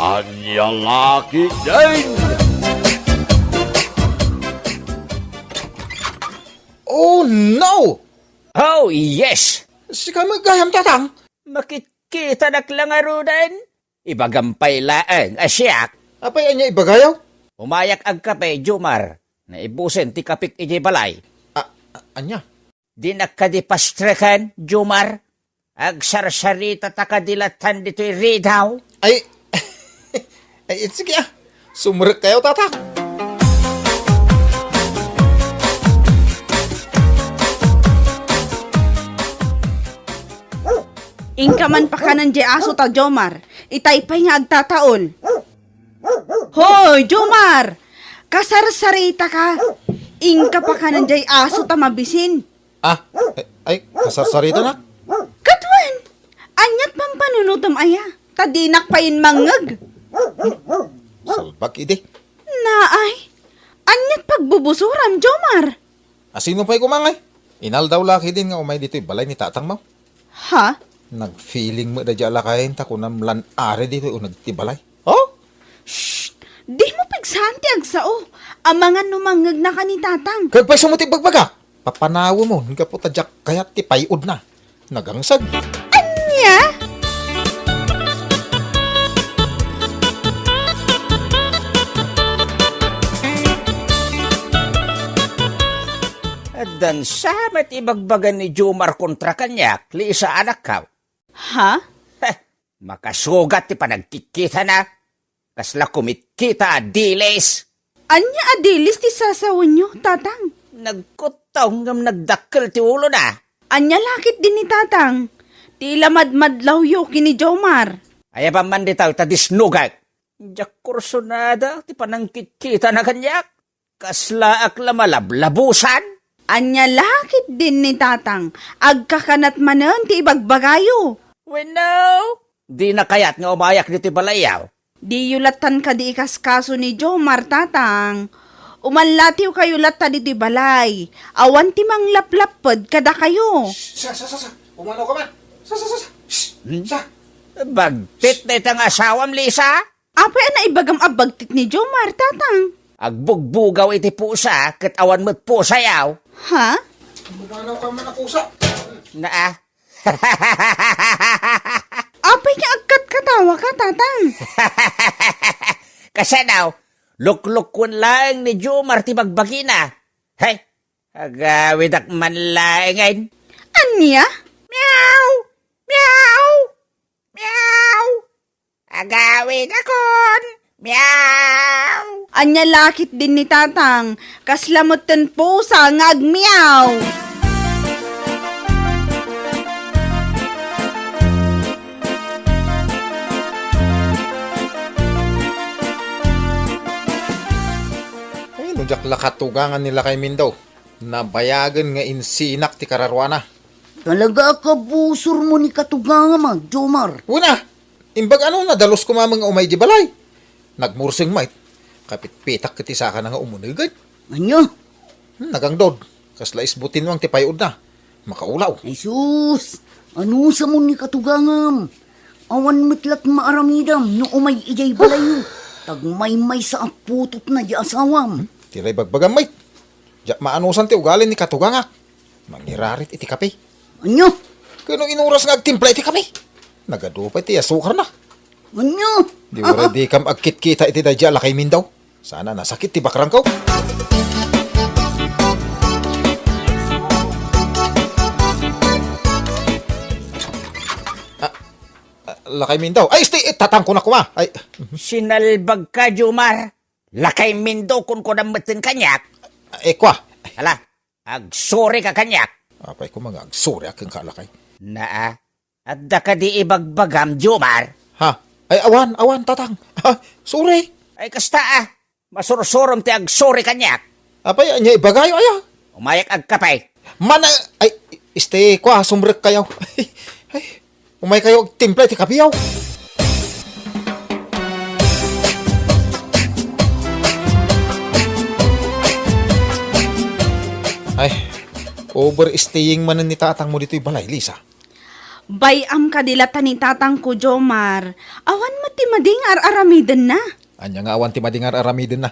Anyang laki din! Oh no! Oh, yes! Si kami gayam tatang. Makikita na lang arudan. Ibagampay laang asyak. Apay anya ibagayaw? Umayak ang kape, Jumar. Na ibusen ti kapik iti balay. Anya? Di nakadipastrekan, Jumar. Agsarsarita takadilatan dito'y ridaw. Ay, sige ah. Sumurek kayo tatang. Ingka man pa ka ng aso ta, Jomar. Itaypay nga agtataon. Hoy, Jomar! Kasarsarita ka. Ingka pa ka ng aso ta mabisin. Ay, kasarsarita na. Katwan! Anyat pang panunutom aya. Tadinak pa in mangag. Salbag ide. Naay. Anyat pagbubusuram, Jomar. Asino pa'y kumangay? Inal daw laki din nga umay dito'y balay ni tatang mo. Ha? Nag-feeling mo da dya lakayin ta kunam lan are dito o nagtibalay. Oh? Di mo pigsanti agsao. Amangan numangag na ka ni tatang. Kagpay sumutig bagbaga. Papanawo mo, nga po tadyak kayat ti payod na. Nagangsag. Anya? Dan samat ibagbagan ni Jumar kontra kanyak, liisa anak ka. Ha? Makasugat ti panagkikita na. Kasla kumitkita adiles. Anya adilis ti sasawan nyo, tatang? Nagkutong ngam nagdakkel ti ulo na. Anya lakit din ni tatang. Tila madmadlaw yo kini Jomar. Ay pa man di tayo tadisnugag. Diyak kursunada ti panangkikita na kanyak. Kasla akla malablabusan. Anya lakit din ni tatang. Agkakanat manan ti ibagbagayo. Bueno, di na kayat nga umayak dito balayaw. Di yulatan ka di ikaskaso ni Jomar, tatang. Umanlatiw kayo lata di balay. Awan ti mang laplapod kada kayo. Sa. Umano ka man. Sa. Sa. Bagtit na itang asawam, Lisa. Apay na ibagam abagtit ni Jomar, tatang. Agbugbugaw iti pusa, kat awan mo't pusayaw. Ha? Umano ka man akusa. Naa. Apay nga agkat katawa ka, tatang. Kasi daw, luklukon lang ni Jomar ti bagbagina. Hey, agawid ak manlaingin. Anya? Meow! Meow! Meow! Agawid akon! Meow! Anya lakit din ni tatang. Kaslamutan po sa ngagmiyaw. Ay, nujak lakatugangan nila kay Mindaw. Nabayagan nga insinak ti kararwana. Talaga ka busur mo ni katugang ma, Jomar. Una, imbag ano na dalos ko mamang umay di balay. Nagmursing mait. Kapit-pitak kiti saka na nga umunigad. Anya? Nagangdod. Kasla isbutin mo ang tipayod na. Makaulaw. Ay sus, ano sa mo ni katugangam? Awan mitlat maaramidam no umay ijay balayo. Tagmay-may sa aputot na di asawam. Tiray bagbagang mait. Diyak maanusan ti ugalin ni katuganga. Mangirarit iti kape. Anya? Kano inuras nga agtimpla iti kape. Nagadupay ti asukar na. Anya? Di wala di kam agkit-kita iti dadya lakay Mindaw. Sana nasakit ti bakrang ko. Lakay Mindaw. Ay, tatang ko na kuma. Ay, Sinalbag ka, Jomar. Lakay mindo kun ko namatin kanyak. kwa. Hala, agsuri ka kanyak. Apay ko mga agsuri akong kalakay. Naa, at da ka di ibagbagam, Jomar. Ha? Ay, awan, tatang. Ha? Sorry. Ay kasta masursurom ti agsuri kanyak. Apay, anya ibagayo aya. Umayak agkapay. Mana, ay, kwa, sumbrek kayo. Ay, umay kayo timpla ti kapiyaw. Ay, overstaying man ni tatang mo dito'y balay, Lisa. Bayam ka dilata ni tatang ko, Jomar. Awan mo ti mading aramidan na. Anya nga awan ti madingar aramidin na.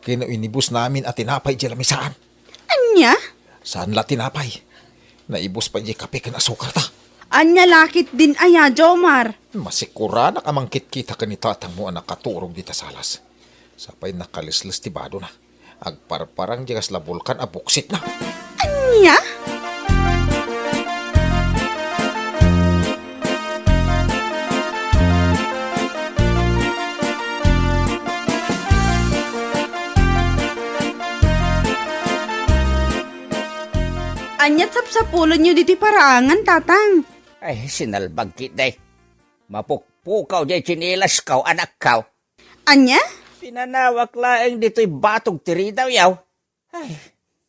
Kino inibus namin at tinapay di lamisaan. Anya? Saan la tinapay? Naibus pa di kape kan asukar ta. Anya lakit din aya, Jomar. Masikura na kamangkit kita kanito at ang mga nakaturog dita salas. Sapay nakalislis ti bado na. Agparparang digas labulkan abuksit na. Anya? Anyat sapsapulo nyo diti paraangan, tatang. Ay, sinalbag kiday. Mapukpukaw jay chinilas kaw, anak kaw. Anya? Pinanawak laeng dito'y batog tiri daw yaw. Ay,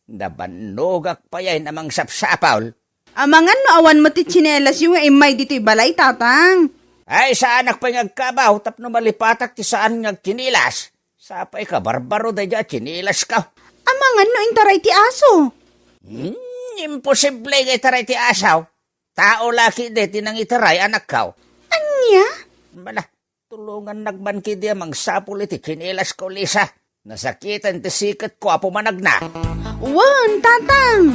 nabanogak pa yan namang sapsapawl. Amangan no awan mo ti tsinelas yung imay dito'y balay, tatang. Ay, sa anak pa ngagkabaw, tapno malipatak ti saan ngag chinilas. Sapay ka, barbaro da dya, chinilas ka. Amangan no intaray ti aso. Imposible nga itaray ti asaw. Tao laki de, tinang itaray, anak kaw. Anya? Mala, tulungan nagban ki di amang sapul iti chinilas ko, Lisa. Nasakitan ti sikat ko, apo managna. Wan, tatang.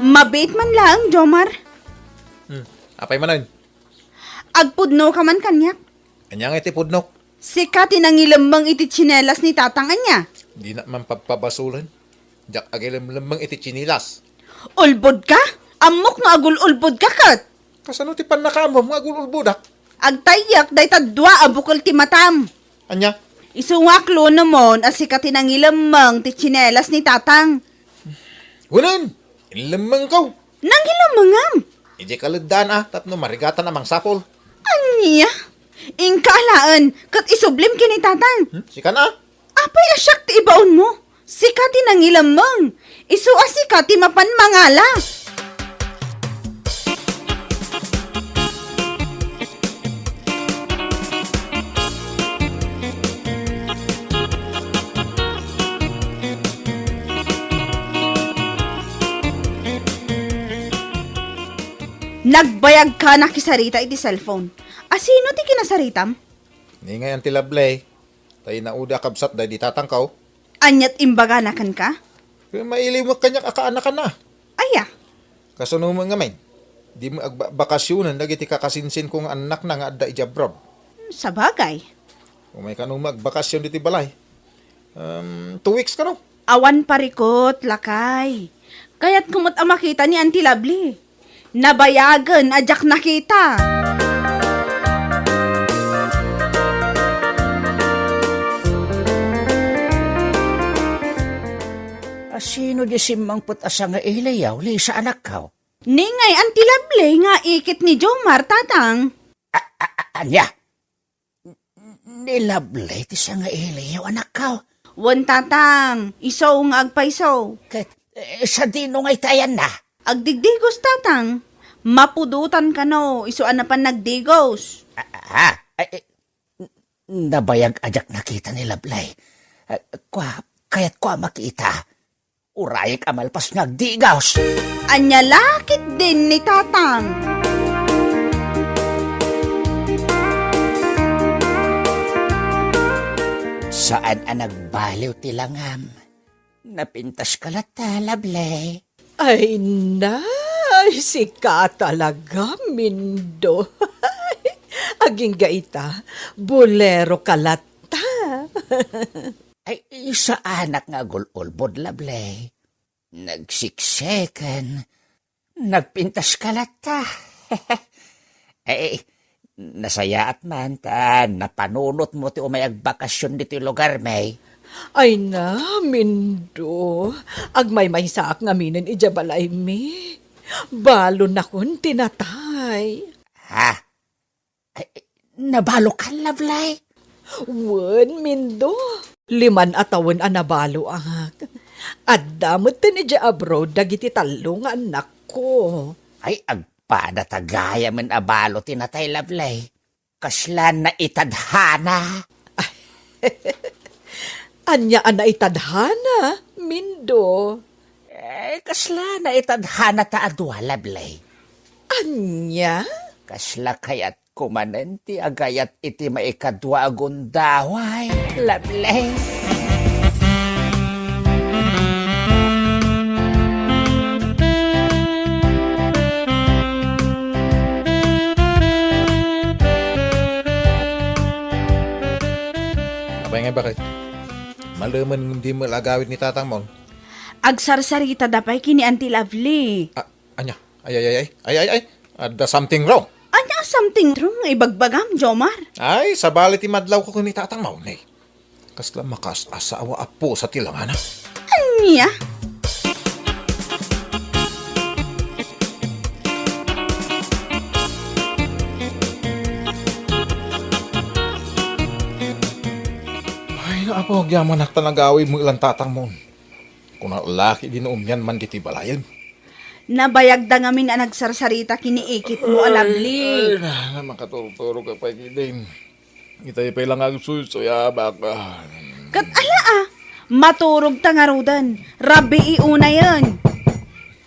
Mabait man lang, Jomar. Apay manan. Agpudno ka man kanyak. Anya nga iti pudnok. Sika tinangilambang iti tsinelas ni tatang anya. Di na man pagpabasulan. Jak agilam-lambang iti chinilas. Ulbod ka? Amok no agul-ulbod ka kat. Kasano ti pannakamom nga gululbudak? Agtayak day tadwa abukol ti matam. Anya? Isungaklo namon as sika tinangilambang ti tsinelas ni tatang. Hunan! Inlamang ko. Nangilambangam. Ije kalagdaan tapno marigatan amang sapol. Anya? Ingkalaan, kat isublim kini tatang. Sika na. Apay asyak ti ibaon mo. Sika tinangilamang. Isu asika ti mapan mangala. Nagbayag ka na kisarita iti cellphone. Asino ti kinasaritam? Ni ngayon ti lablay. Tayo na uda kabsat day di tatangkaw. Anyat imbaga na kan ka? Kaya mailiw mo kanyak akaanak ka na. Aya, Kasano mo nga may. Di mo agbakasyonan dagiti kakasinsin kong anak na nga adda ijabrob. sa bagay. Kung may kanong magbakasyon diti balay. 2 weeks ka no? Awan parikot, lakay. Kaya't kumot ang makita ni Auntie Lovely. Nabayagan, ajak nakita. Sino di simang put asa nga ilayaw, sa anak ka? Ningay, Auntie Lovely, nga ikit ni Jomar, tatang. Anya? Nilablay ti sa nga ilayaw, anak ka? Wan tatang, isaw nga agpaisaw. Kat, sa dino nga'y tayan na. Agdigdigos tatang. Mapudutan ka no, isuan na pan nagdigos. Nabayag ajak nakita ni Lablay. Kaya't kwa makita. Urayik amalpas nagdigaws. Anya lakit din ni tatang. Saan ang nagbaliw tilangam? Napintas ka lata, Lablay. Ay, nay, sika talaga, Mindo. Aging gaita, bolero kalata. Ay, sa anak nga gululbod, Lablay. Nagsiksekan. Nagpintas ka lata. Ay, nasaya at man ta, napanunot mo ti umayag bakasyon dito yung lugar, may. Ay na, Mindo, agmay-may saak nga minin ijabalay mi. Balo na kun tinatay. Ha? Ay, nabalo ka, Lablay? Wen, Mindo, 5 atawon ang nabalo ahak. At damot tinidya abroad dagiti talong anak ko. Ay, agpada tagaya man abalo tinatay, Lablay. Kaslan na itadhana. Anya ana itadhana, Mindo. Kasla na itadhana ta adwa, Lablay. Anya? Kasla kayat kumanenti agayat iti maikadwa agundaway, Lablay. Abay nga bakit? Malaman hindi mo lagawit ni tatang mo. Agsarsarita dapay kini Auntie Lovely. Anya? Ay. Ada something wrong. Anya something wrong ibagbagam, Jomar. Ay, sa balit imadlaw ko ni tatang mo. Kasla makas asawa apo sa tilangana. Anya? Ay, naapo, agyaman nakta nagawin mo ilang tatang mo. Kung laki dinuom yan man diti balayan. Nabayagda ngamin ang nagsarsarita kiniikit mo, Lovely. Ay, na makaturo-turo ka pa din. Itay pa lang ang suya baka. Kat ala maturog ta nga rudan. Rabi iuna yan.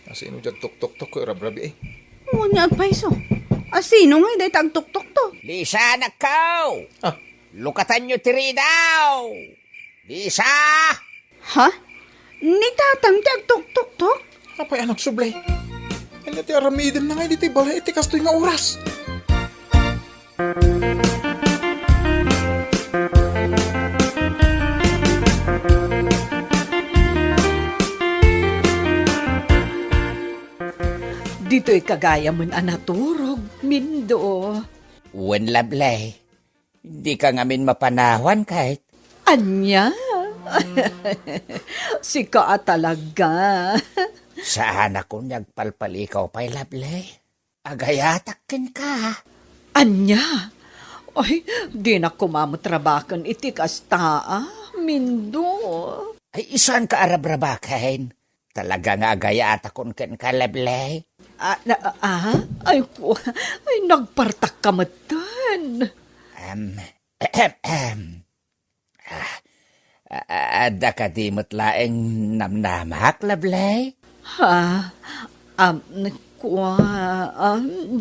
Asino dyan tuk-tuk-tuk ko, rabrabi eh. Ngunya agpaiso. Asino nga hindi tagtuktok to? Lisa, nakaw! Ah. Lukatan nyo tiri daw! Lisa! Ha? Ni tatang tagtuktok-tok? Apay anak sublay. Ay, ti aramidin na nga diti balay iti kastoy nga oras. Dito'y kagaya mo na naturog, Mindo. Wen, Lablay. Di ka ngamin mapanawan kahit. Anya? Sika talaga. Saan ako nagpalpalikaw pa'y, Lablay? Agayatakin ka. Anya? Ay, di na kumamutrabakan iti kastaa, Mindo. Ay, isan ka arabrabakain? Talaga nga agayatakon ken ka, Lablay? Ay, nagpartak ka matan. Ada ka di laeng namnamak, Lablay? Ha?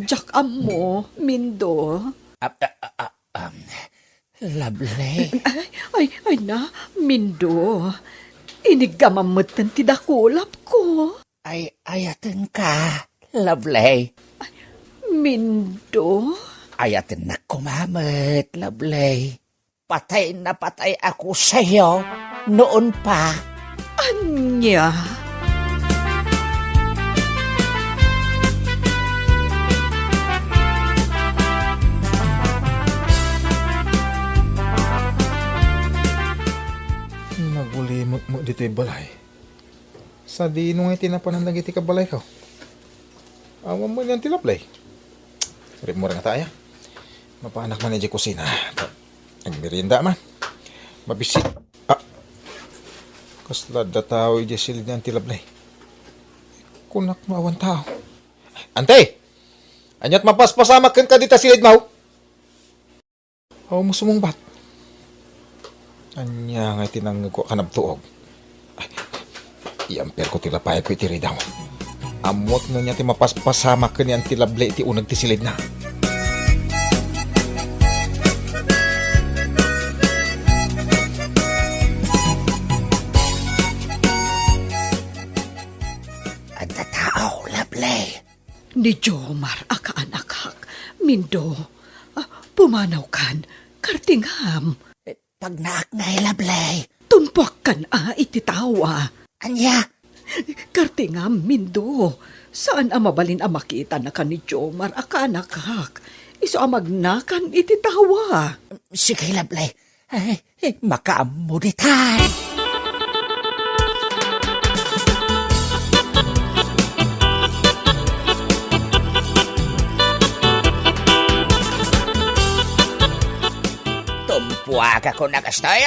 Jack mo, Mindo. Lablay? Ay na, Mindo. Inigamamatan ti dakulap ko. Ay, ayatin ka, Lablay. Mindo? Ayatin na kumamit, Lablay. Patay na patay ako sa'yo noon pa. Anya? Nagulimot mo dito yung balay. Sa di nung itinapanan na giti ka balay ka. Awan mo niyan tilaplay. Rip mo rin nga tayo. Mapaanak man na kusina. Nagmerienda man. Mabisik. Kaslad da tao yung silid niyan tilaplay. Kunak mo awan tao. Ante! Anyat mapaspasamakan ka dita silid mo. Awan mo sumungbat. Anya nga itinang ko kanabtuog. Iamper ko tilapay ko itiri daw. Amot na niya ti mapaspasama ka niyan tilable iti unag ti silid na. Ada tao, Lablay. Ni Jomar, akaanakak. Mindo, pumanaw kan, kartingham. Pag naaknay, Lablay. Tumpak kan ititawa. Anya? Kartingam, Mindo. Saan mabalin makita na ka ni Jomar, akaanakak. Iso magnakan ititawa. Sige, Lablay. Ay, makaamuditan. Tumpuak ako nakastoy.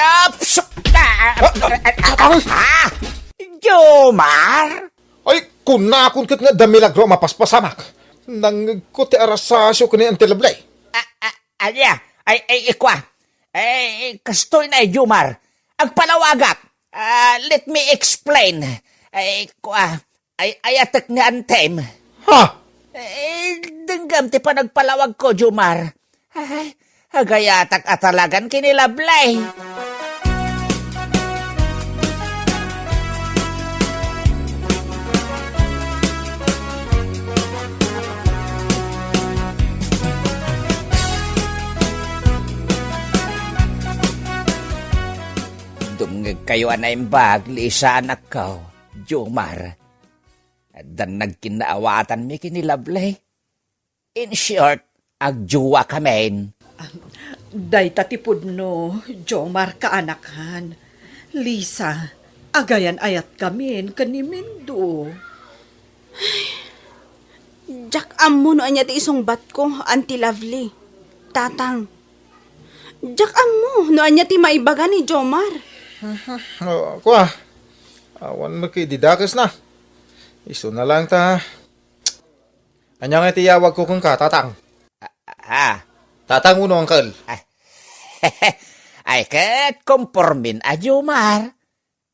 Jomar? Ay, kunakon kat nga damilagro mapaspasamak. Nang kote arasasyo ka niyan tilable. Anya? Ay, ikwa. Kastoy na Jomar. Agpalawagak. Let me explain. Ayatek ni Antem. Ha? Denggam ti pa nagpalawag ko, Jomar. Hagayatak atalagan kinilablay. Dumngag kayo anaimbag, liisa anak ko, Jomar. Dan nagkinaawatan mi kinilablay. In short, agjuwa kamen. Day tatipod no, Jomar kaanakan. Lisa, agayan ayat kamin kanimindo. Jak amo no anya ti isong bat ko, Auntie Lovely. Tatang. Jak amo no anya ti maibaga ni Jomar. Kuha. Awan mo kay didakas na. Iso na lang ta. Anya nga tiyawag ko kung ka, tatang. Ha? Tatang uno, uncle. Ay ket kompormin a Jomar.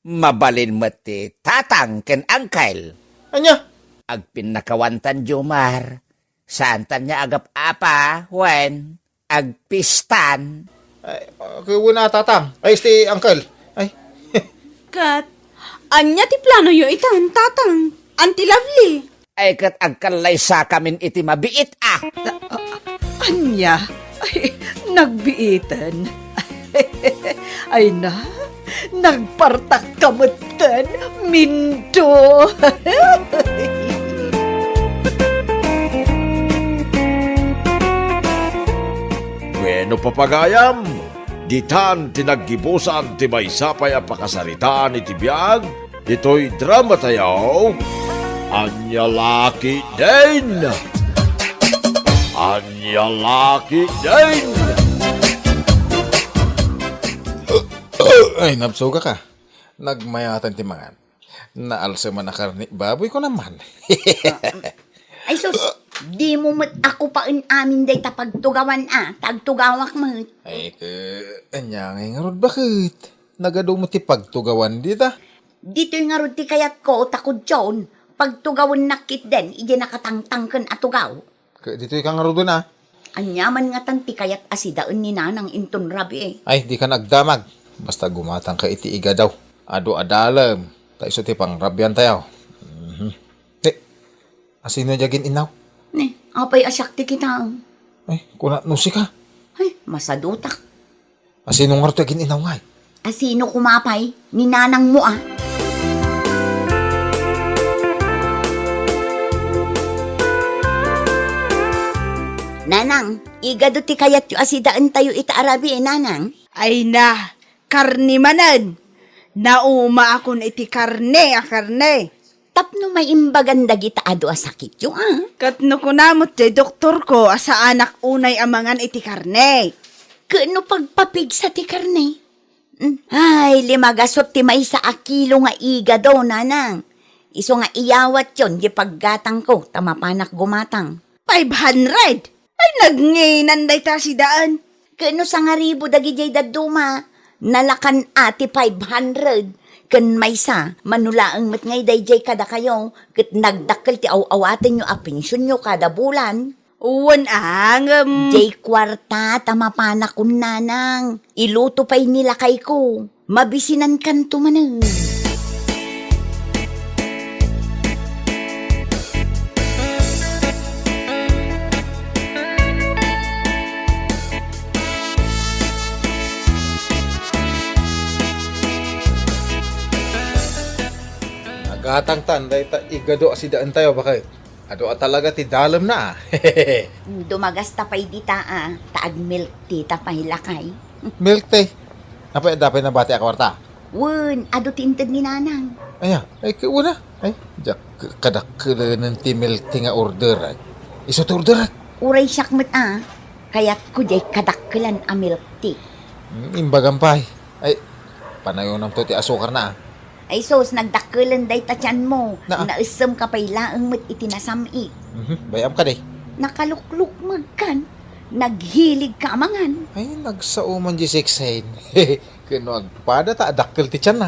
Mabalin mo ti tatang ken angkel. Anya? Agpinakawantan Jomar. Saan tan niya agap apa, when agpistan. Ay, kuha tatang. Ay, stay, uncle. Ay, Kat, anya ti plano yo itan, tatang. Auntie Lovely. Ay ket agkalay sa kamin iti mabiit Anya, ay, nagbiitan. Ay na, nagpartak kamutan, mindo. Bueno papagayam, ditan tinaggibusan ti may sapay a pakasaritaan iti biyag, ito'y drama tayaw, Anya Laki din! Anya Laki din! ay, nabsuga ka. Nagmayatan timangan. Naalsa man na karni. Baboy ko naman. Ay sus, di mo mat ako pa amin day tapagtugawan tagtugawak mo. Ay, anya nga nga rod, bakit? Nagado mo ti pagtugawan dita. Dito'y nga ron ti kayat ko, takod John, pagtugawan nakit den, ije nakatangtangken atugaw. Dito ka nga rod na. Anyaman nga tan ti kayat asidaan ni nanang inton rabi Ay, di ka nagdamag. Basta gumatang ka iti iga daw. Ado adalam. Taiso ti pangrabyan tayo. Asino jagin inaw? Ne, apay asyak ti kita. Ay, kuna nusi ka. Ay, masadutak. Asino nga rito jagin inaw nga? Asino kumapay? Ni nanang mo Nanang, igado ti kayat yu asidaan tayo itaarabi nanang. Ay na, karni manan. Nauma akon iti karne. Tapno may imbagan dagita ado asakit yu Kat no kunamot ti doktor ko asa anak unay amangan iti karne. Kano pagpapig sa ti karne? Ay, limagasot ti may sa akilo nga igado nanang. Iso nga iyawat yon di paggatang ko, tamapanak gumatang. 500? Ay, nagnginan day ta si daan. Kano sa nga ribo dagijay daduma, nalakan ati 500. Kan may sa, manulaang mat ngay dayjay kada kayo, kat nagdakkel ti awaten nyo a pensyon nyo kada bulan. Uwan Jay kwarta, tamapanak kun nanang. Iluto pa'y nilakay ko. Mabisinan kan tumanang. Nagatang tan, day ta igado asidaan tayo, bakit? Ado talaga ti dalam na. Dumagasta pa'y dita taag milk tita pa'y lakay. Milk tea. Napay dapay na bati akwarta. Wun, ado tinted ni nanang. Aya, ay kuuna. Ay, jak kadakkelan ti milk tea nga order. Ay. Iso ti order. Uray syakmet kayat ko jay kadakkelan a milk tea. Imbagampay. Ay, panayon nam to ti asukar na. Ay sos, nagdakkelan day tatyan mo. Na. Naisam ka pa'y laang mat itinasami. Bayam ka day. Nakalukluk magkan. naghilig ka amangan. Ay, nagsauman di siksain. Kano agpada ta, adakkel ti tiyan na.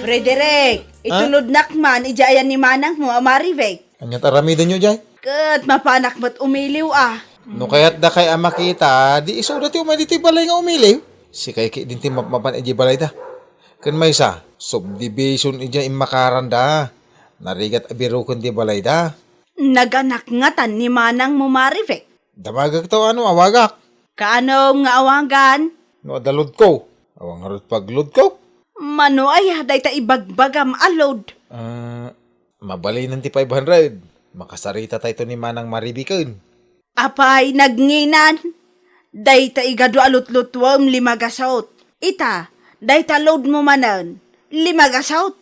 Frederick, itulod nakman, ijayan ni manang mo, Marivek. Anya taramidan nyo, Jay? Kat mapanak mo't umiliw ah. No kaya't da kay ama kita, di iso dati umay diti balay nga umiliw. Si kay ki dinti mapapan iji balay da. Kan may sa, subdivision ija imakaran da. Narigat abiro kun di balay da. Naganak ngatan ni manang mo, Marivek. Damagak to ano, awagak. Kaano nga awagan? No adalod ko. Awang harot paglod ko. Mano ay haday ta ibagbagam alod. Mabalay ng ti 500. Makasarita tayo to ni Manang Maribikon. Apay nagnginan. Day ta igado alutlutwam 5 gasaot. Ita, day ta load mo manan 5 gasaot.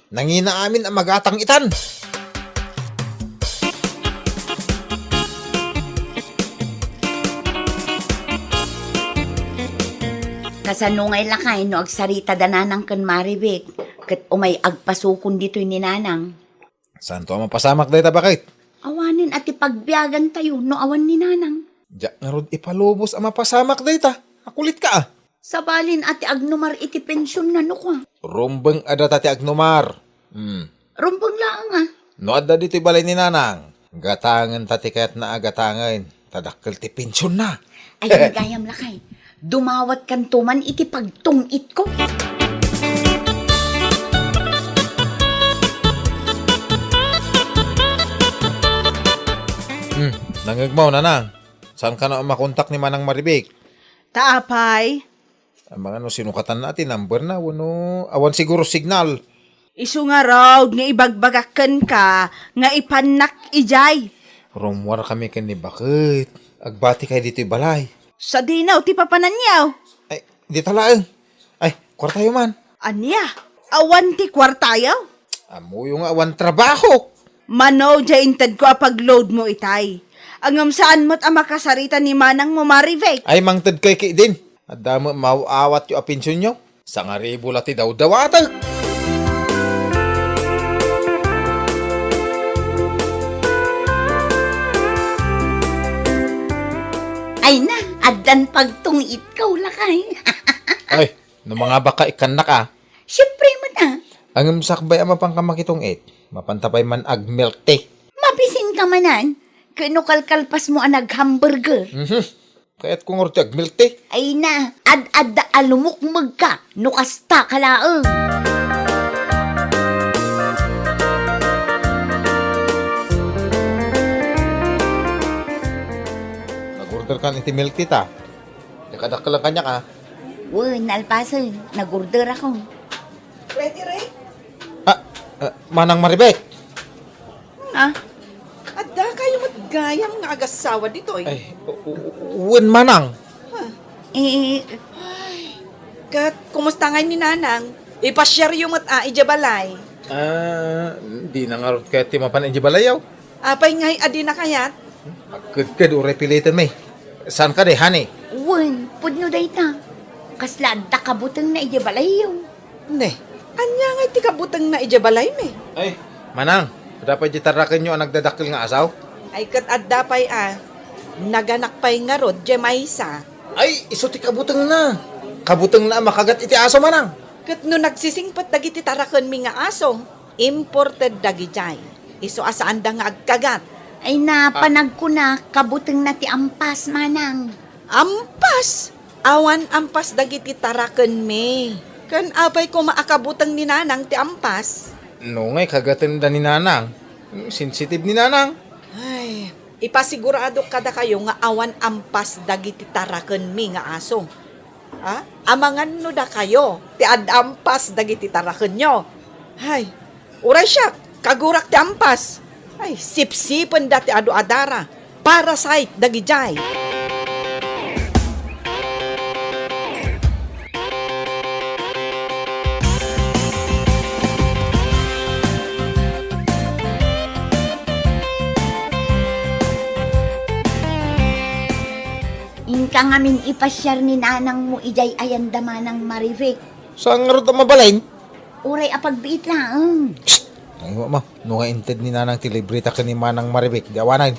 Nangina amin ang magatang itan. Kasanungay lakay no agsarita dananang kan Maribek. Kat umay agpasukon dito'y ninanang. Saan to ang mapasamak dahi ta bakit? Awanin at ipagbiyagan tayo no awan ni nanang. Diyak nga rod ipalubos ang mapasamak dahi ta. Nakulit ka ah. Sabalin ati agnumar iti pensyon na no ka. Rumbeng ada tati agnumar. Rumbang laang ah. No adda dito balay ni Nanang. Gatangan tati kaya't na agatangan. Tadakkel ti pensyon na. Ay nagayam lakay. Dumawat kan tuman iti pagtungit ko. Nangagmaw Nanang. Saan ka na makontak ni Manang Maribik? Taapay, Ang mga no sinukatan natin, number na, wano, awan siguro signal. isu nga raw nga ibagbagakan ka nga ipanak ijay. Rumwar kami kan ni bakit. Agbati kayo dito'y balay. Sa dinaw ti papananyaw. Ay, di talaang. Ay, kwartayo man. Anya, awan ti kwartayaw. Amo yung awan trabaho. Mano, jaintad ko apag-load mo itay. Angam saan mo't ang makasarita ni manang mo, Marivek. Ay, mangtad kay din. At damo mauawat yung apensyon nyo. Sa nga ribo lati daw dawata. Ay na, adan pagtungit ka lakay. Ay, no mga baka ikanak ah. Siyempre man ah. Ang sakbay ama pang kamakitong it. Mapantapay man ag milk tea. Mabisin ka manan. Kano kalkalpas mo ang nag-hamburger. Kaya't kung orti ag milk tea. Ay na, ad-ad alumukmag ka. Nukasta ka laang. Nag-order ka ng milk tea ta. Nakadak ka lang kanya ka. Uy, nalpasan. Nag-order ako. Manang Maribek. Ah, Adda kayo matgayam nga agasawa dito eh. Ay, uwan manang. eh, Kat, kumusta nga ni Nanang? Ipasyar yung ija balay. Di na nga rin kaya timapan ang jibalayaw. Apay ngay adi na kayat? Agkad ure pilitan may. Saan ka de, honey? uwan, pudno day ta. Kasladda kabutang na ijabalayaw. Ne, anya nga iti kabutang na ija balay me. Ay, manang. Dapat jitarakan nyo ang nagdadakil nga asaw? Ay kat adda pay naganak pay nga rod, Jemaisa. Ay, iso ti kabutang na. Kabutang na makagat iti aso manang. Kat no nagsisingpat dagiti tarakan mi nga aso, imported dagijay. Iso asaan da nga agkagat. Ay napanag ko na, kabutang na ti ampas manang. Ampas! Awan ampas dagiti tarakan mi. Kan apay ko maakabutang ni Nanang ti ampas. No ngay, kagatan da ni Nanang. Sensitive ni Nanang. Ay, ipasigurado kada kayo nga awan ampas dagiti taraken mi nga aso. Ha? Amangan no da kayo, ti ampas dagiti taraken nyo. Ay, uray siya, kagurak ti ampas. Ay, sipsipen dati adu adara. Parasite dagijay. Inka ngamin ipasyar ni nanang mo ijay ayandama ng Marivek. Saan nga rin mabalay? Uray apagbiit lang. Ay, ma, nung intend ni nanang tilibrita ka ni Manang Maribek, di awanan.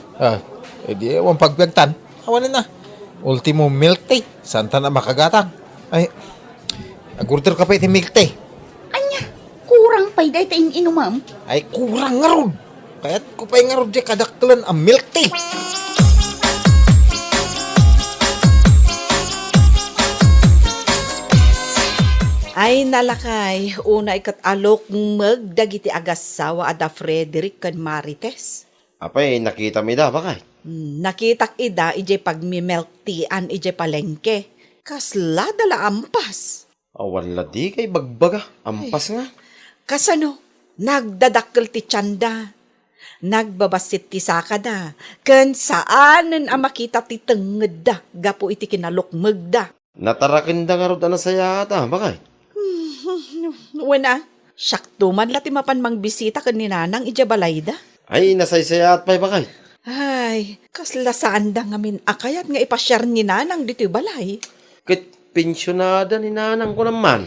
Di ewan pagbiagtan, awanin na. Ultimo milk tea, santa na makagatang. Ay, agurder ka pa iti milk tea. Anya, kurang pa'y day tayong inumam. Ay, kurang nga rod. Kaya't ko pa'y nga rod di kadaklan ang milk tea. Ay nalakay, una ikat alok magdagiti agasawa ada Frederick kan Marites. Apay, nakita mi da, bakay? Nakitak ida ije pagmi-milk teaan ije palengke. Kasla dala ampas. Awan la di kay bagbaga. Ampas nga. Kasano, nagdadakkel ti tiyanda. Nagbabasit ti sakada. Ken saanen ang makita ti tenged da. Gapo iti kinalukmeg da. Natarakin da nga rod na saya ata, bakay? Wena, sakto man lati mapan mangbisita ken ni nanang ije balayda. Ay, nasaysaya at pa'y bakay. Ay, kasla saan da ngamin akayat nga ipasyar ni nanang dito balay. Kit pensyonada ni nanang ko naman.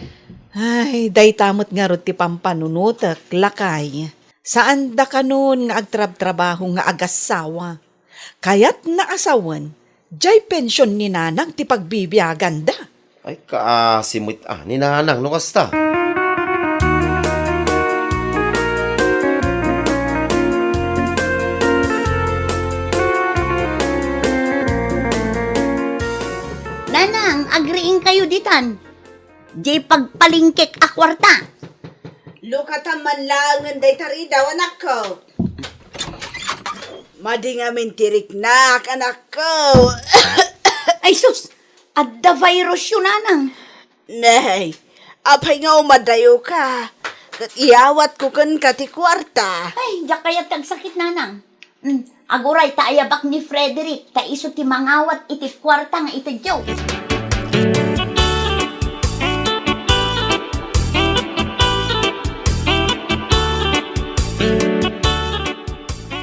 Ay, day tamot nga rod ti pampanunutek, lakay. Saan da kanon nga agtrab-trabaho nga agasawa? Kayat na asawan, jay pensyon ni nanang ti pagbibiyagan da. Ay, kaasimit ni nanang no kasta. Nanang, agriing kayo ditan. Di pagpalingkik a kwarta. Lukatan man langan day taridaw, anak ko. Madi nga mintiriknak, anak ko. Ay sus, adda virus yun, nanang. Nay, apay nga umadayo ka. Kat iyawat ko kan kati kwarta. Ay, di kaya tagsakit, nanang. Aguray, taayabak ni Frederick, taiso ti mangawat iti kwarta nga iti joke.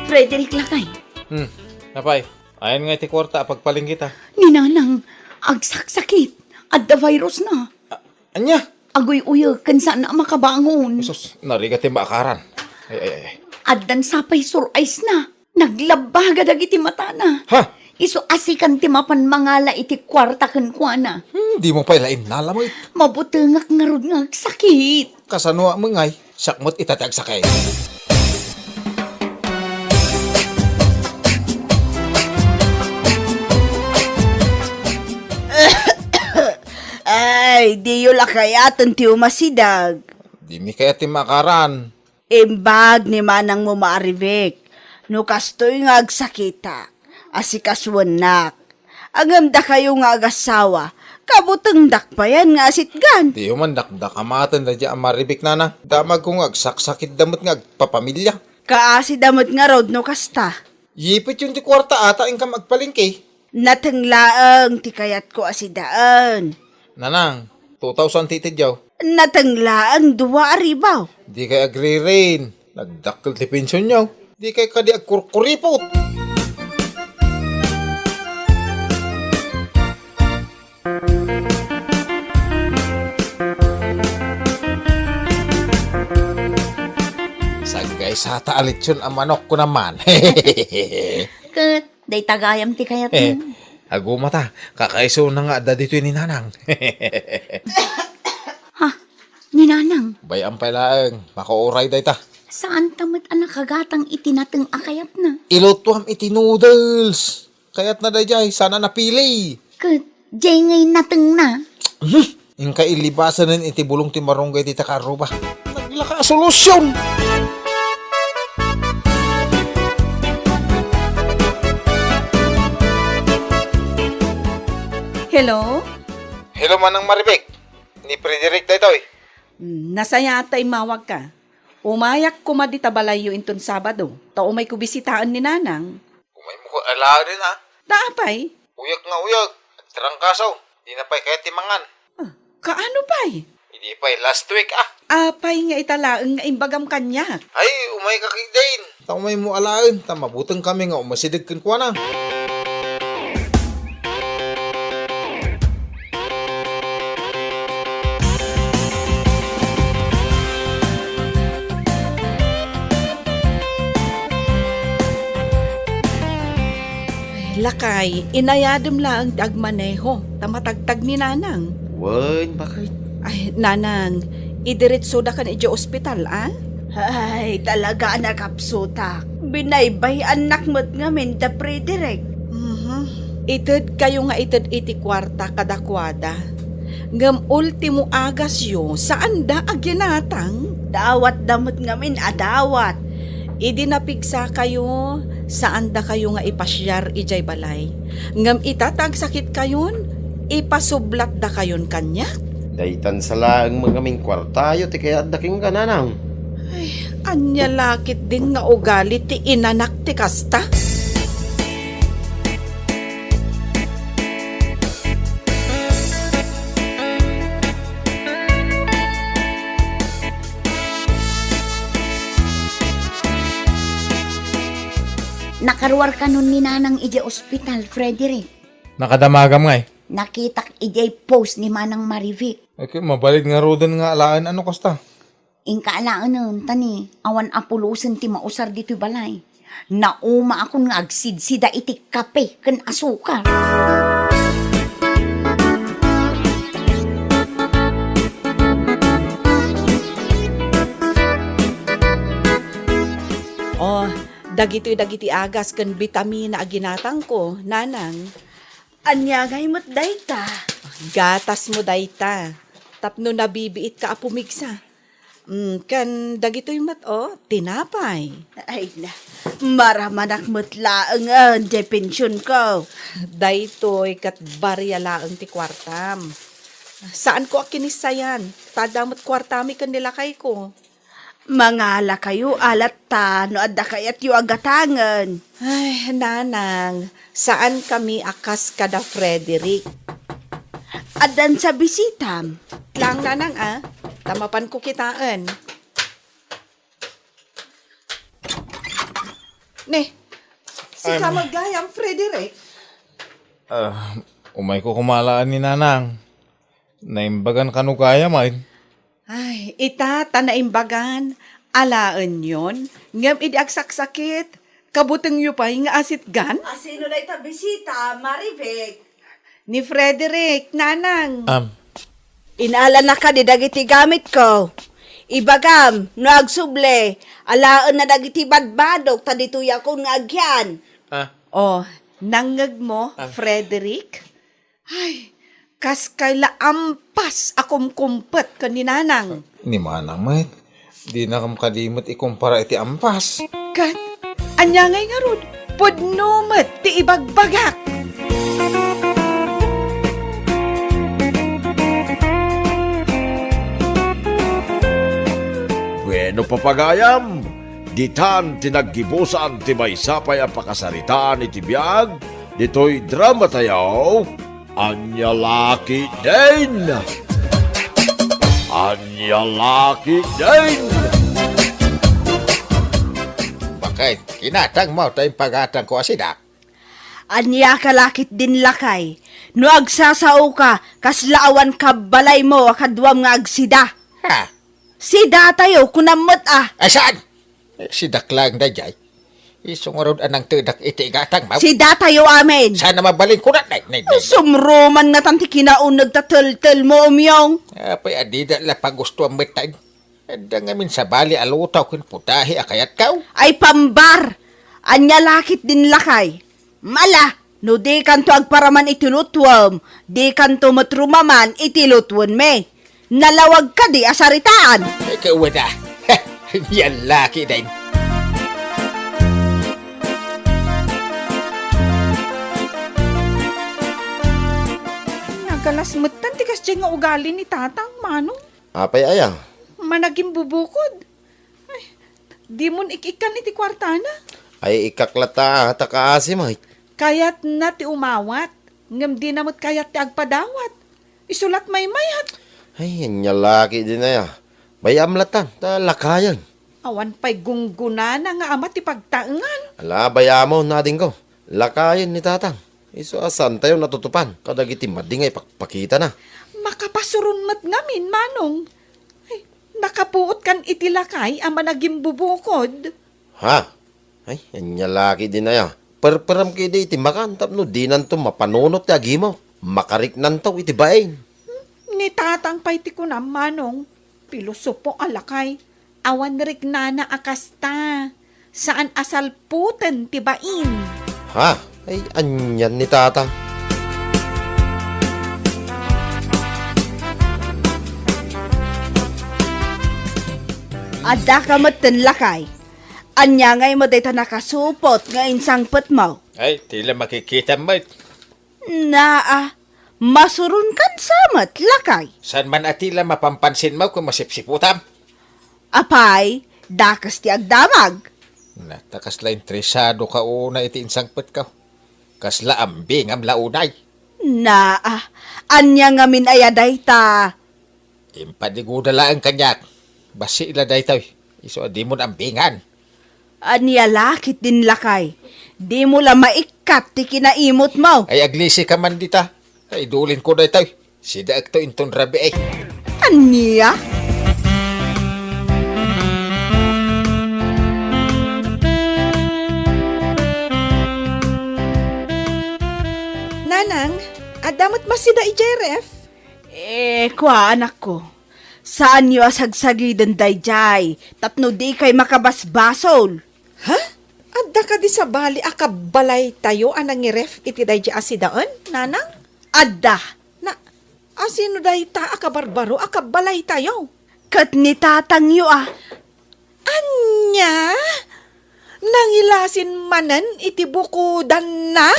Frederick lakay. Napay, ayan nga iti kwarta, pagpaling kita. Ni nanang, agsaksakit. Adda virus na. Anya? Agoy uyag kan saan na makabangon. Sus, narigat yung bakaran. Ay. Addan sapay sur ice na. Naglabaga dagiti mata na. Ha? Iso asikan ti mapan mangala iti kwarta ken kuana. Di mo pa ilain nalamoy. Mabutengak nga rod nga sakit. Kasano mo ngay, sakmot itatag sakay. Ay, di yun lakayatan ti umasidag. Di mi kaya ti makaran. Imbag ni manang mo maaribik. No kastoy nga agsakita. Asikaswan nak. Agam da kayo nga agasawa. Kabutang dakpayan nga asitgan. Di man dakdak amatan da di amaribik nana. Damag kong agsaksakit damot nga agpapamilya. Kaasi damot nga rod no kasta. Yipit yung ti kwarta ata ingkam agpalingke. Natanglaang ti kayat ko asidaan. Nanang, 2,000 titidyaw. Natanglaang duwa aribaw. Di kay agree rin. Nagdakkel ti pensyon nyaw. Di kay kadi agkurkuripot. Sagay sa taalit yun ang manok ko naman. Ket, day tagayam ti kayat Eh, mo. agumata. Kakaiso na nga da dito ni nanang. Ha? Ni nanang, Bayang palaang. Makauray day ta. saan tamat anak kagatang itinateng akayat na? Ilutuam iti noodles. Kaya't na day jay, sana napili. Ket, jay ngay nateng na. Ingka ilibasan ng iti bulong ti marunggay ti takaruba. Naglaka solusyon. Hello? Hello manang Maribek. Ni Frederick daytoy. Nasaya atay mawag ka. Umayak ko madita balayo inton Sabado. Tao may kubisitaan ni nanang. Kumay mo ko ala rin ha. Taapay? Uyag nga uyag. Trangkasaw. Di na pa'y kaya timangan. Kaano pa'y? Hindi pa'y last week ah. Apay nga italaang nga imbagam kanyak. Ay, umay kakidain. Ta umay mo alain. Ta mabutang kami nga umasidig kan kuha na. lakay, inayadam lang ti agmaneho, tamatagtag ni nanang. Wen, bakit? Ay, nanang, idiretso da kan iti ospital, ah? Ay, talaga nakapsutak. Binaybay anak mo't ngamin da Frederick. Ited kayo nga ited iti kwarta kadakwada. Ngam ultimo agas yo, saan da agyanatang? Dawat damot ngamin adawat. Idi napigsa kayo, saan da kayo nga ipasyar ijay balay. Ngam itatag sakit kayon, ipasublat da kayon kanya. Daytan sa laang mga ming kwartayo ti kaya daking kananang. Anya lakit din nga ugali ti inanak ti kasta. Nakaruar ka nun ni Nanang ije ospital, Frederick. Nakadamagam nga eh. Nakitak ije post ni Manang Marivic. Okay, mabalit nga rodan nga alaan ano kasta. Ingkaalaan nun, tani, awan apulusan ti mausar dito'y balay. Nauma akong nga agsidsida iti kape ken asukar. Oh, dagiti agas ken bitamina aginatang ko, nanang. Anyagay mo't dayta. Gatas mo dayta. Tapno nabibiit ka apumigsa. Kan dagitoy mat tinapay. Ay na, maramanak mo't laang di pensyon ko. Daytoy kat barya laeng ti kwartam. Saan ko akinisayan? Tadamot kwartami kan nilakay ko. Mangala kayo alat ta, no adda kayat yu agatangan. Ay, nanang, saan kami akas kada Frederick? Adan sa bisitam. Lang nanang tamapan ko kitaan. Si kamagayang Frederick. Umay ko kumalaan ni Nanang. Naimbagan kanu kaya may. Ay, ita, tanaimbagan, alaan yon, ngam idi agsaksakit, kabutang yu pa nga asit gan, Asino na ita bisita, Marivic? ni Frederick, nanang. Inaala na ka di dagiti gamit ko. Ibagam, no agsuble, alaan na dagiti badbadok, tadituya ko nga agyan. Oh, nangag mo, Frederick? Ay, kas kayla ampas akom kumpet ka ni nanang. Ni Manang may. Di na kam kadimot ikumpara iti ampas. Kat, anya ngay nga rod, pudnumet ti ibagbagak. Bueno papagayam, ditan tinaggibusan ti may sapay ang pakasaritaan iti biyag, dito'y drama tayaw, Anya Laki din! Anya Laki din! Bakit? Kinatang mo tayong pagatang ko asida. Anya kalakit din lakay. No agsasao ka, kaslaawan ka balay mo, akadwam nga agsida. Ha? Sida tayo, kunamot Asan? Si Daklang na jay. Isungurod anang tudak iti gatang mo. Sida tayo amin. Sana mabalin ko na. Sumruman nga tanti kinaunag tatel-tel mo umyong. Apay adida la pagusto ang metag. Ada ngamin sa bali alutaw kun putahi akayat kaw. Ay pambar. Anya lakit din lakay. Mala, no di kanto agparaman itilutwam. Di kanto matrumaman itilutwan me. Nalawag ka di asaritaan. Ikaw na. Yan laki din. Nagalasmutan ti kas nga ugali ni tatang, manong. Apay aya. Managing bubukod. Ay, di mon ikikan iti kwartana. Ay ikaklata takaasim ay. Kayat na ti umawat. Ngam di namot kayat ti agpadawat. Isulat may mayat. Ay, anya laki din na ya. Bayam latan, lakayan. Awan pa'y gungguna na nga ama ti pagtaengan. Ala, bayamo nading ko. Lakayan ni tatang. Iso asan tayo natutupan. Kadagiti madingay pakita na. Makapasurun mat ngamin, manong. Ay, nakapuot kan itilakay ama naging bubukod. Ha? Ay, anya laki din na ya. perperam kay iti makan tapno di nanto mapanunot ti agimaw. Makarik nantaw iti bain. Ni tatang pay ti kunam manong, pilosopo alakay, awan rik nana akasta, saan asal puten ti bain. Ha? Ay, anyan ni tatang. Adda ka matan lakay. Anya ngay mo dayta nakasupot nga insangpet mo. Ay, tila makikita mo. Naa, masurun kan samat lakay. Saan man atila mapampansin mo kung masipsiputam? Apay, dakas ti agdamag. Natakasla interesado ka una iti insangpet ka. Kasla ambing am launay. Naa, anya nga min ayaday ta. Impadiguda ang kanyak. Basi ila day tayo. Iso di mo ambingan. Anya lakit din lakay. Di mo la maikat ti kinaimot mo. Ay aglisi ka man dita. Ay dulin ko day tayo. Sida akto inton rabi ay. Anya? Nanang, adamot masida ijeref? Kwa anak ko. Saan nyo asagsagidan dayjay? Tapno di kay makabasbasol. Ha? Adda ka di sa bali akabalay tayo anang iref iti day asidaan, nanang? Adda, Na, asino day ta akabarbaro akabalay tayo? kat ni tatang yo Anya? Nangilasin manan iti bukudan na?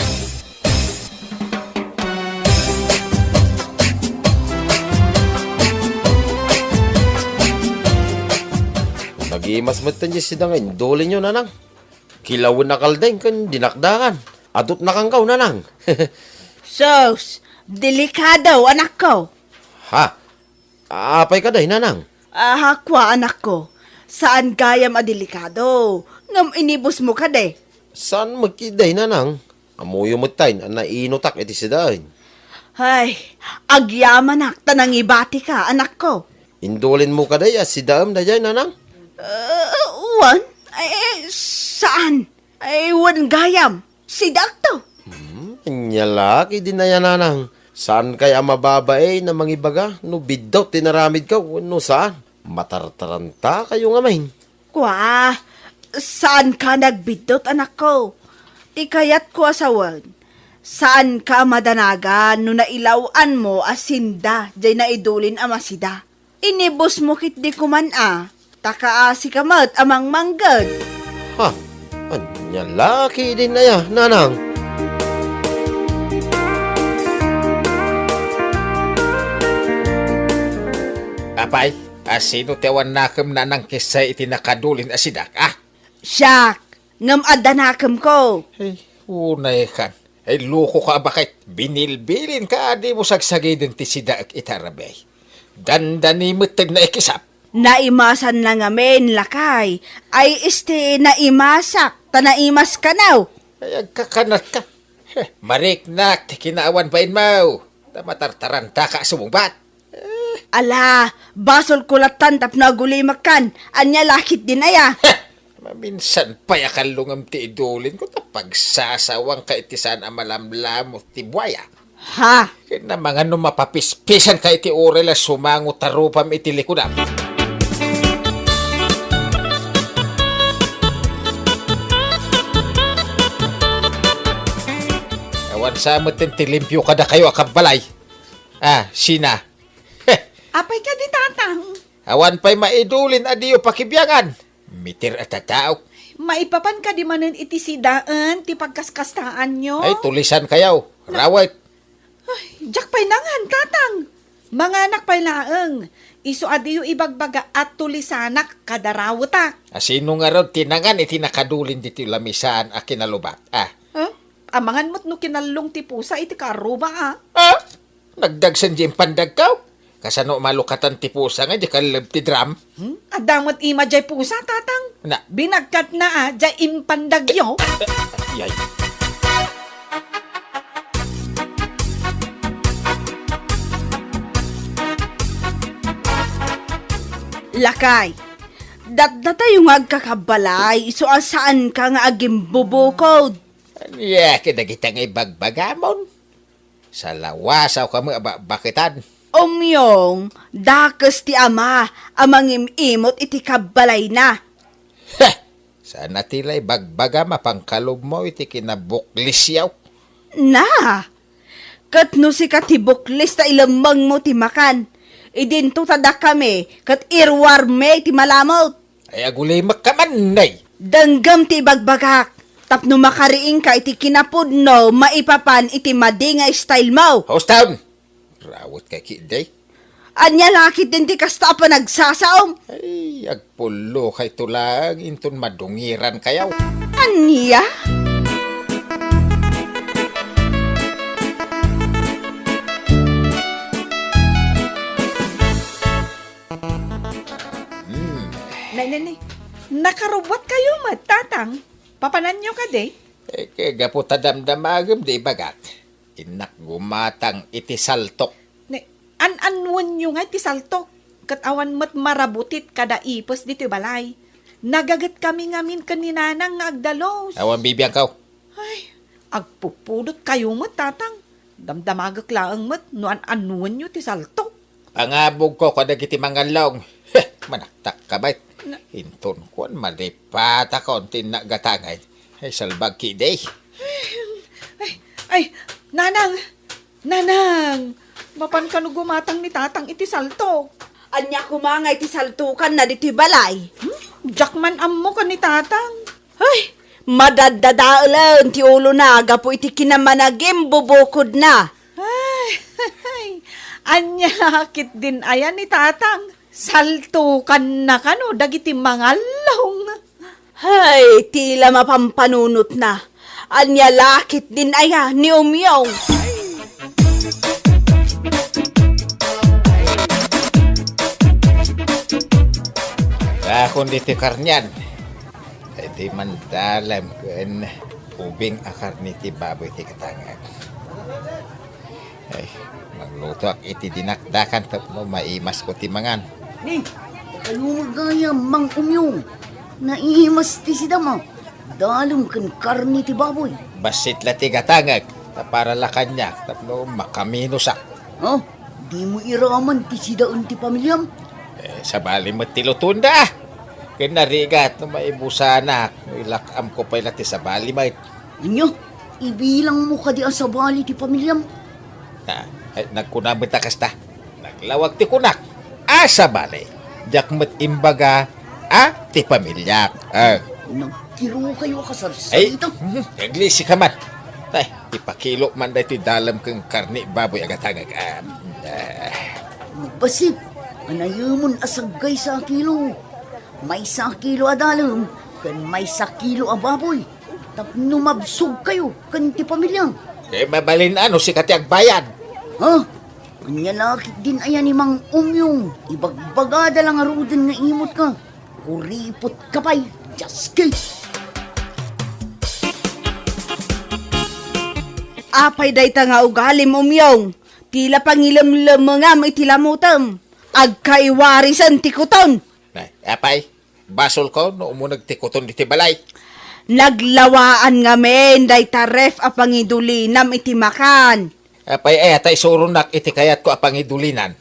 Nagimas matan si dangin. Duli nyo, nanang. Kilawin na kaldeng kan dinakdakan. Adot na kangkaw, nanang. Sos, delikado anak ko. Ha? Apay ka day, nanang. Kwa anak ko. Saan gayam adelikado? Ngam inibos mo ka de. Saan magkiday, nanang? Amuyo mo tayo na nainutak iti sidahin. Ay, agyamanak tanang ibati ka anak ko. Indulin mo ka day, si daam na dyan, nanang. Wan? Saan? Wan gayam. Si Dakto. Nyalaki din na yan, nanang. Saan kaya mababae na mangibaga? No bidaw, tinaramid ka. No saan? Matartaranta kayo nga main. Kwa, saan ka nagbidot anak ko? Ti kayat ko asawan. Saan ka madanagan no nailawan mo asinda jay na idulin amasida? Inibos mo kit di kuman Takaasi ka mat amang manggad. Ha? Nyalaki din na yan, nanang. Apay, asino tewan nakam na nang kisay iti nakadulin asidak, Siyak, ngam adanakam ko. Ay, unay kan. Ay, luko ka bakit? Binilbilin ka, di mo sagsagay din ti sidak itarabay. Dandani matag na ikisap. Naimasan lang amin, lakay. Ay naimasak, tanaimas ka now. Ay, agkakanat ka. Marik nak, ti kinaawan pain mo. Tamatartaranta ka sumungbat. Ala, basol kulatan tap nagulimakan. Anya lakit din aya. Maminsan pa yakalungam ti idulin ko na pagsasawang ka itisan amalamlam mo ti buwaya. Ha? Kaya na mga no mapapispisan ka iti orela sumango tarupam iti likudam. Awan sa mo tilimpyo kada kayo akabalay. Sina. Apay ka di tatang. Awan pa'y maidulin adiyo pakibiyangan. Mitir at tataw. Maipapan ka di manan iti sidaan, ti pagkaskastaan nyo. Ay, tulisan kayaw. Rawat. Diyak pa'y nangan, tatang. Mga anak pa'y laeng. Iso adiyo ibagbaga at tulisanak kadarawutak. Sino nga raw tinangan iti nakadulin dito lamisaan a kinalubat. Amangan mo't no kinalong ti pusa iti karuba Nagdagsan di pandag kaw. Kasano malukatan ti pusa nga di kalab ti drum. Adamot ima jay pusa, tatang. Na. Binagkat na jay impandagyo. Yay. Lakay. Datdata yung agkakabalay. So saan ka nga agim bubukod? Anya, kinagitang ibagbagamon. Sa lawasaw ka mga bakitan. Umyong, dakas ti ama, amang imimot iti kabalay na. Heh! Sana tila'y bagbaga mapangkalob mo iti kinabuklisyaw. Na! Kat no si katibuklis ta ilamang mo ti makan. Idinto tada kami, kat irwar me ti malamot. Ay agulay makamanay. Danggam ti bagbagak. Tapno makariing ka iti kinapudno, maipapan iti madinga style mo. House town! Rawat ka kiday. Anya lakit din ti kasta pa nagsasaom. Ay, agpulo kay tulang inton madungiran kayaw. Anya? Nay, nakarubot kayo matatang. Papanan nyo ka de. Kaya gapo tadamdamagam di bagat. Inak gumatang iti saltok. An-anwan nyo nga ti saltok. Katawan mat marabutit kada ipos dito balay. Nagagat kami ngamin kaninanang nga agdalos. Awan bibiyang kaw. Ay, agpupudot kayo mat tatang. Damdamagak laang mat no an-anwan nyo ti saltok. Pangabog ko kada kiti mangalong. Manaktak ka bait. Inton kuan malipat ako tinagatangay. Ay salbag kiday. Ay, nanang! Mapan ka no gumatang ni tatang iti saltok. Anya kumangay ti saltukan na diti balay. Jackman ammo ka ni tatang. Ay, madadadaulan ti ulo na, gapo iti kinamanagim bubukod na. Ay, anya kit din ayan ni tatang. Saltukan na ka no, dagiti mangalong. Hay, tila mapampanunot na. Anya lakit din aya ni Umyong. Akon diti karnyan. Iti mandalam ken ubing akar niti baboy ti katangan. Ay, magluto ak iti dinakdakan tapno maimas ko ti mangan. Ni, kayo magayam, Mang Umyong. Naihimas ti sidama. Dalong kan karni ti baboy. Basit la ti katangag. Para la kanya tapno makaminusak. Oh, di mo iraman ti sidaon ti pamilyam. Sa bali mo tilutunda. Kinarigat no maibusanak. Ilakam ko pa ilati sa bali mait. Inyo, ibilang mo ka di sa bali ti pamilyam. Nagkunamit ta kasta. Naglawag ti kunak. Sa bali. Jakmat imbaga. Ti pamilya. Nagtiro kayo Ay, kasarsalita. naglisi ka man. Ay, ipakilo man dahil ti dalam kang karni baboy agatangag. Basip, anayamon asagay sa kilo. May sa kilo adalam, kan may sa kilo a baboy. Tapno mabsog kayo, kan ti pamilyang. Mabalin ano si katiag bayad. Ha? Kanya lakit din ayan ni Mang Umyong. Ibagbagada lang arudin nga imot ka. Kuripot ka pa'y, jaske. Apay day ta nga ugalim Umyong. Tila pangilamlamangam itilamutam. Agkaiwarisan ti kuton. Apay, basol ko no umunag ti kuton di ti balay. Naglawaan nga men day taref a pangidulinam iti makan. Apay atay surunak iti kayat ko apang idulinan.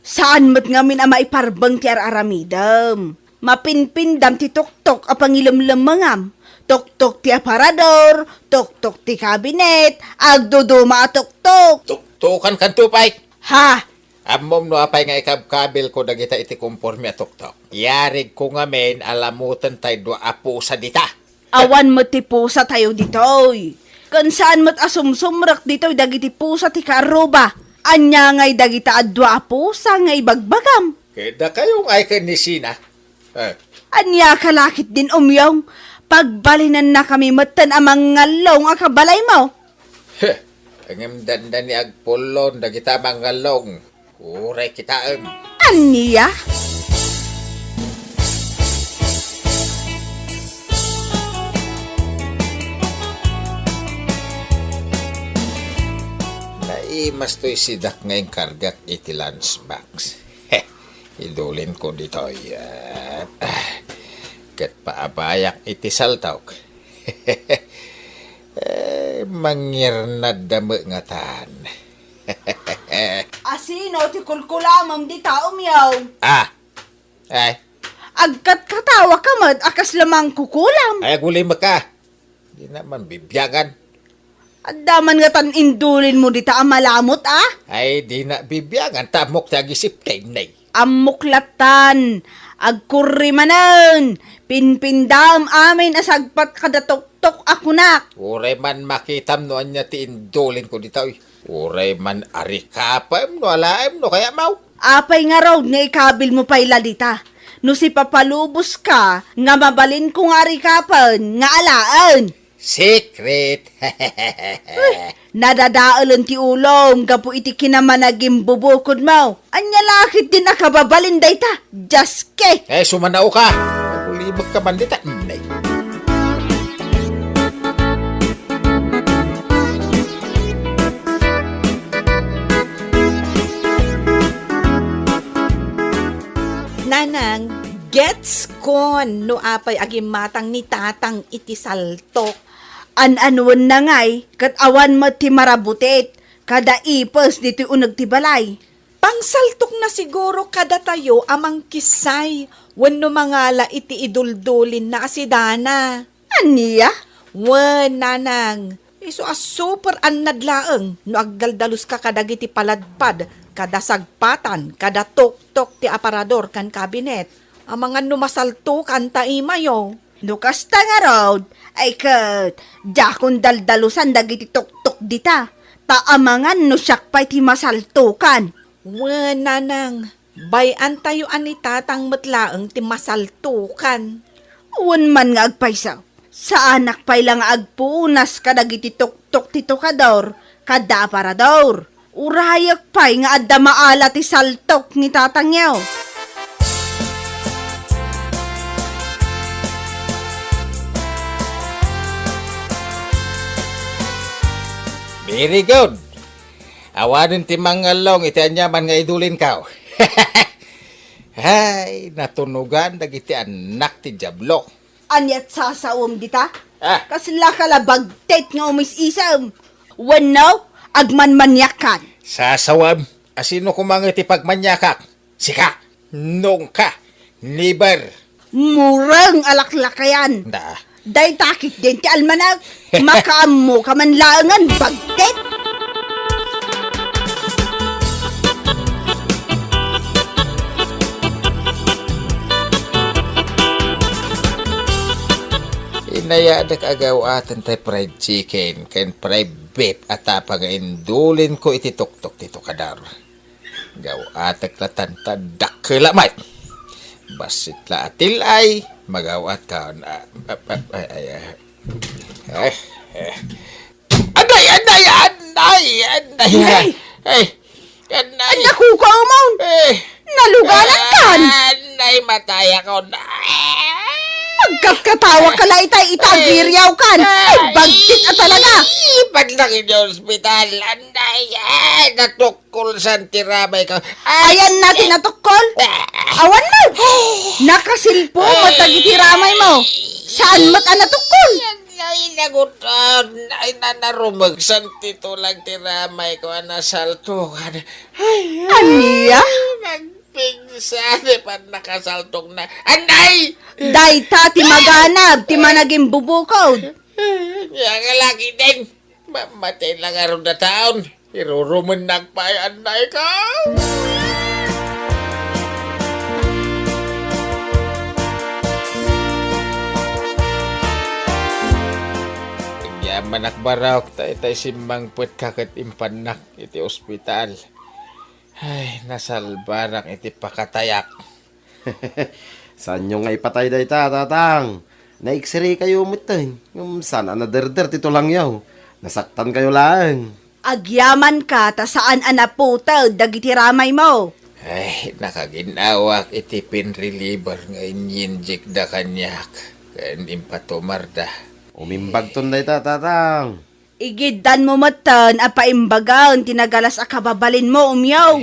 Saan mat nga min ama iparbang ti aramidam. Mapinpindam ti tuktok a pangilamlamangam. Tuktok ti aparador, tuktok ti kabinet, agduduma a tuktok. Tuktukan kan tupay. Ha? Amom no apay nga ikabkabil ko dagita iti kumpormi a tuktok. Yarig ko nga men alamutan tay dua apo sa dita. Awan mo ti pusa tayo ditoy. Kan saan mo't asumsumrak ditoy dagiti pusa ti karuba. Anya ngay dagita adwa a pusa ngay bagbagam. Keda kayong ay kanisina. Anya kalakit din Umyong. Pagbalinan na kami matan amang ngalong a kabalay mo. Ang dandan ni agpulon dagita mangalong. Uray kitaem. Anya? Naimas to'y sidak ngayong kargak iti lunchbox. Idulin ko dito. Kat paabayak iti saltaw. Mangir na damo nga tan. Asino ti kulkulamam di ta umyaw. Ay, Agkat katawa ka mat akas lamang kukulam. ay gulay maka. Di naman bibiyagan. Addaman nga tan indulin mo di ta amalamot Ay, di na bibiyagan. Tamok tagisip kay nay. Amuklatan, agkurrimanan, pinpindam amin asagpat kadatok-tok ako nak. Uray man makitam no anya ti indulin ko dito. Uray man arikapam no alaim no kaya mau. Apay nga raw nga ikabil mo pa'y lalita. No si papalubos ka, nga mabalin kong arikapan, nga alaan. Secret. Nadadaalan ti ulong, gapu iti kinamanagim bubukod mo. Anya lakit din akababalin day ta, jaske. Sumanaw ka. Kulibag ka man dita. Nay. Nanang, gets kon no apay agimatang ni tatang iti saltok. An-anuan na ngay, kat awan mo ti marabutit, kada ipos dito unag ti balay. Pangsaltok na siguro kada tayo amang kisay, wenno mangala iti iduldulin na asidana. Aniya? Wen, nanang, iso as super annadlaeng no agdaldalos ka kadagiti paladpad, kada sagpatan, kada tok-tok ti aparador kan kabinet. Amangan numasalto kan taimayo. Nukas ta nga road, ay kat, jakon daldalusan dagiti tok-tok dita. Taamangan no siyak pa'y ti masaltukan. Wen, nanang, bayan tayo ani tatang matlaeng ti masaltukan. Uwan man nga agpaysaw. Sa anak pa'y lang agpunas kadagiti tok-tok ti tokador, kada aparador. Urayak pa'y nga adda maala ti saltok ni tatangyaw. Very good. Awanin ti mangalong iti anyaman nga idulin ka. Ay, natunugan dagiti anak ti Diablo. Anyat sasawom dita? Ah. Kasla kalabagtet nga umis-isam. Wano, agmanmanyakan. Sasawam, asino kumang iti pagmanyakak? Sika, nung ka, liber. Murang alaklakayan. Da, Day takit din ti almanag. Makaamo ka man langan bagtet. inayadak agaw atan tay fried chicken, ken fried beef, at pag-indulin ko iti tuktok tito kadar. Gaw atak latan tadak kilamay. Basit la atil ay, magawat ka na. Anay! Anya kuka umaw. Nalugalan kan. Anay, mataya ko na. Magkakatawa ka la itay itagiryaw kan. Ay, bagtit at talaga. Paglaki niyo ospital, anay, natukol sa tiramay ko. Ayan natin natukol. Awan mo. Nakasilpo matagitiramay mo. Saan mat natukol? Ay, nagutan. Ay, nanarumag sa titulang tiramay ko, nasaltukan. Ay, Aniya? nagpingsan, pa nakasaltok na. Anay! Day ta ti maganab, ti managing bubukod. Yang lagi din. Mamatay lang araw na taon. Iruruman nagpayan na ikaw. Manak barak tay simbang put kaket impanak iti ospital. Ay, nasalbarak iti pakatayak. Saan nyo nga ipatay day ta, tatang? Na-x-ray kayo umutin. Saan anaderder tito lang yaw. Nasaktan kayo lang. Agyaman ka, ta saan anaputaw, dagiti ramay mo. Ay, nakaginawak iti pain reliever nga inyinjik da kanyak. Kain impatumar da. Umimbag ton day ta, tatang. Igidan mo matan, apaimbagan, tinagalas akababalin mo, umyaw.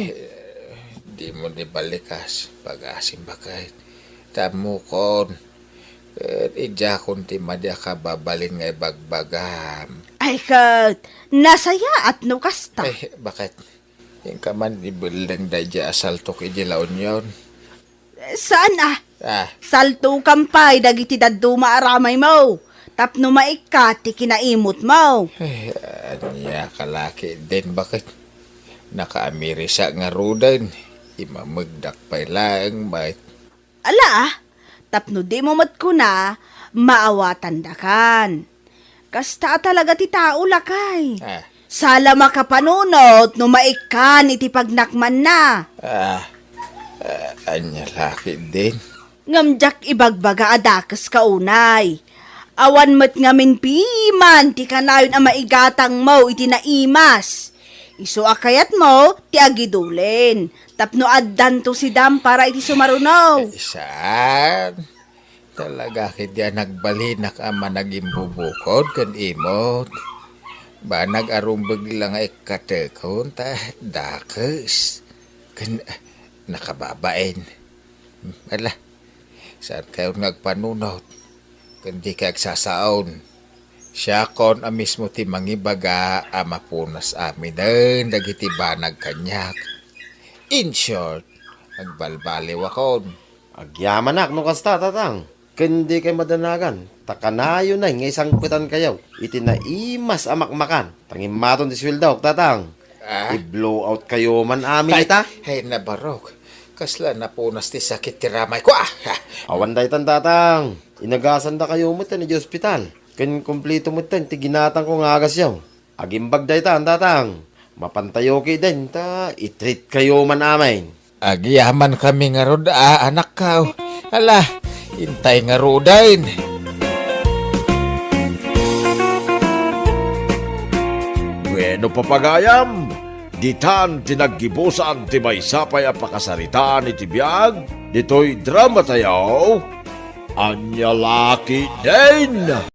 Di mo ni balikas pag-asim bakay. Tamukon. Idya kunti madya ka babalin nga bagbagam. Ay kat, nasaya at no kasta. Ay, bakit? Yung ka man ibulang da dya asaltok idilaon yun. Saan Ah, Salto kampay dagiti daduma aramay mo. Tapno maikati kinaimot mo. ay, anya kalaki din bakit? Nakaamiri nga rudan. Imamagdak pa lang, bait. Ala, tapno di mo mat ko na, maawatan dakan. Kasta talaga ti tao lakay. Ah, Sala makapanunot no maikan iti pagnakman na. anya laki din. Ngamjak ibagbaga adakas kaunay. Awan mat ngamin piman ti kanayon ang maigatang mo iti naimas. Iso akayat mo ti agidulen. Tapno addan to si dam para iti sumarunaw. Isaan? Talaga kidya nagbalinak ama naging bubukod kan imot. Ba nag-arumbag lang ay katekon ta dakes. Kan nakababain. Ala, saan kayo nagpanunot? Kundi kag sasaon. Siya kon a mismo ti mangibaga ama punas amin den dagiti banag kanyak. In short, agbalbaliw akon. Agyaman nak, no kasta, tatang. Kundi kay madanagan. Takanayo na, nga isang pitan kayaw. Itinaimas amakmakan. Tangimaton ti sweldaw, tatang. I-blow out kayo man amin ita. Hay nabarok. Kasla na punas ti sakit ti ramay ko. Awan day tan, tatang. Inagasan da kayo mo tan, di ospital. Kan kumplito mo tan, ti ginatang ko nga agas yaw. Agimbag day tan, tatang. Mapantayo kay din, ta itreat kayo man amin. Agyaman kami nga rod, anak ka. Ala, intay nga rodain. Bueno papagayam, ditan tinaggibusan ti may sapay a pakasaritaan iti biyag, dito'y drama tayaw, Anya Laki din!